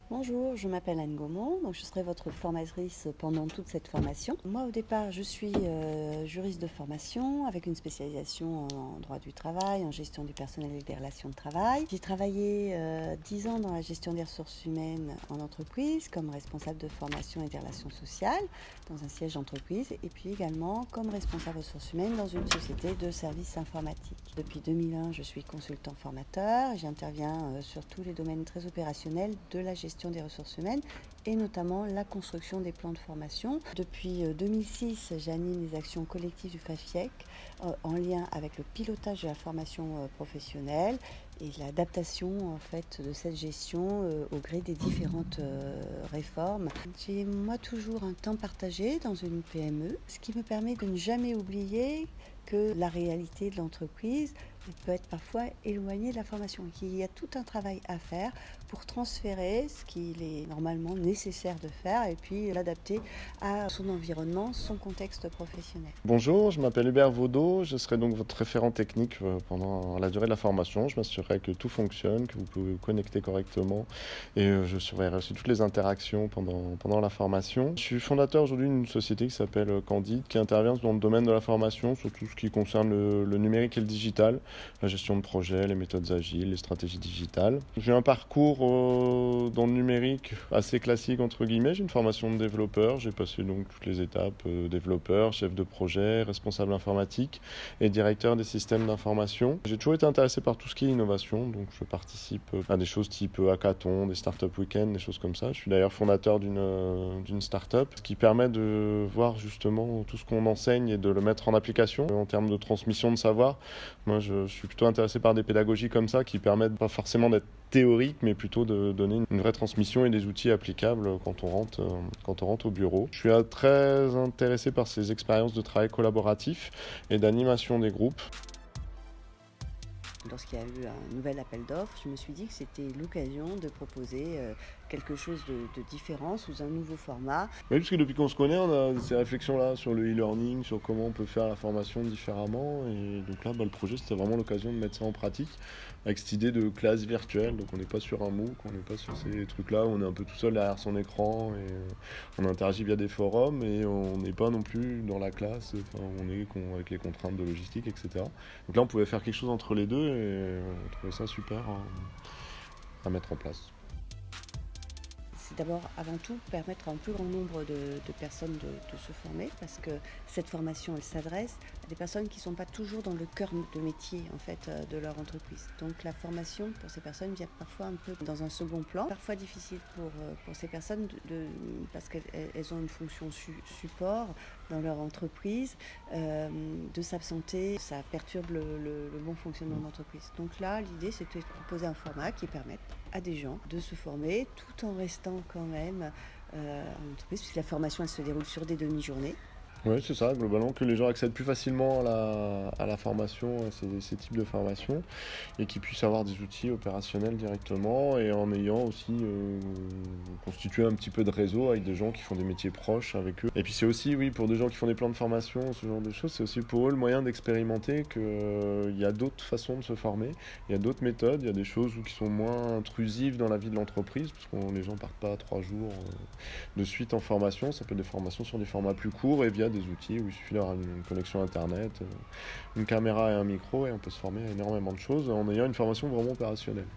Bonjour, je m'appelle Anne Gaumont, donc je serai votre formatrice pendant toute cette formation. Moi au départ je suis juriste de formation avec une spécialisation en droit du travail, en gestion du personnel et des relations de travail. J'ai travaillé 10 ans dans la gestion des ressources humaines en entreprise comme responsable de formation et des relations sociales dans un siège d'entreprise et puis également comme responsable ressources humaines dans une société de services informatiques. Depuis 2001 je suis consultant formateur et j'interviens sur tous les domaines très opérationnels de la gestion des ressources humaines et notamment la construction des plans de formation. Depuis 2006, j'anime les actions collectives du FAFIEC en lien avec le pilotage de la formation professionnelle et l'adaptation en fait de cette gestion au gré des différentes réformes. J'ai moi toujours un temps partagé dans une PME, ce qui me permet de ne jamais oublier que la réalité de l'entreprise peut être parfois éloignée de la formation, qu'il y a tout un travail à faire pour transférer ce qu'il est normalement nécessaire de faire et puis l'adapter à son environnement, son contexte professionnel. Bonjour, je m'appelle Hubert Vaudot, je serai donc votre référent technique pendant la durée de la formation. Je m'assurerai que tout fonctionne, que vous pouvez vous connecter correctement et je surveillerai aussi toutes les interactions pendant la formation. Je suis fondateur aujourd'hui d'une société qui s'appelle Candide, qui intervient dans le domaine de la formation, sur tout ce qui concerne le numérique et le digital, la gestion de projets, les méthodes agiles, les stratégies digitales. J'ai un parcours dans le numérique assez classique entre guillemets. J'ai une formation de développeur, j'ai passé donc toutes les étapes développeur, chef de projet, responsable informatique et directeur des systèmes d'information. J'ai toujours été intéressé par tout ce qui est innovation, donc je participe à des choses type hackathon, des startup week-end, des choses comme ça. Je suis d'ailleurs fondateur d'une startup, ce qui permet de voir justement tout ce qu'on enseigne et de le mettre en application en termes de transmission de savoir. Moi, je suis plutôt intéressé par des pédagogies comme ça qui permettent pas forcément d'être théorique, mais plutôt de donner une vraie transmission et des outils applicables quand on rentre au bureau. Je suis très intéressé par ces expériences de travail collaboratif et d'animation des groupes. Lorsqu'il y a eu un nouvel appel d'offres, je me suis dit que c'était l'occasion de proposer quelque chose de différent sous un nouveau format. Oui, parce que depuis qu'on se connaît, on a ces réflexions-là sur le e-learning, sur comment on peut faire la formation différemment. Et donc là, le projet, c'était vraiment l'occasion de mettre ça en pratique avec cette idée de classe virtuelle. Donc on n'est pas sur un MOOC, on n'est pas sur ces trucs-là, on est un peu tout seul derrière son écran et on interagit via des forums et on n'est pas non plus dans la classe, enfin, on est avec les contraintes de logistique, etc. Donc là, on pouvait faire quelque chose entre les deux et on trouvait ça super à mettre en place. C'est d'abord, avant tout, permettre à un plus grand nombre de personnes de se former parce que cette formation, elle s'adresse à des personnes qui ne sont pas toujours dans le cœur de métier en fait, de leur entreprise. Donc la formation pour ces personnes vient parfois un peu dans un second plan, parfois difficile pour ces personnes parce qu'elles ont une fonction support dans leur entreprise, de s'absenter, ça perturbe le bon fonctionnement de l'entreprise. Donc là, l'idée, c'était de proposer un format qui permette à des gens de se former tout en restant quand même en entreprise, puisque la formation, elle se déroule sur des demi-journées. Oui, c'est ça, globalement, que les gens accèdent plus facilement à la formation, à ces types de formations, et qu'ils puissent avoir des outils opérationnels directement, et en ayant aussi constitué un petit peu de réseau avec des gens qui font des métiers proches avec eux. Et puis c'est aussi, oui, pour des gens qui font des plans de formation, ce genre de choses, c'est aussi pour eux le moyen d'expérimenter qu'il y a d'autres façons de se former, il y a d'autres méthodes, il y a des choses qui sont moins intrusives dans la vie de l'entreprise, parce que les gens partent pas 3 jours de suite en formation, ça peut être des formations sur des formats plus courts et via des outils où il suffit d'avoir une connexion internet, une caméra et un micro et on peut se former à énormément de choses en ayant une formation vraiment opérationnelle.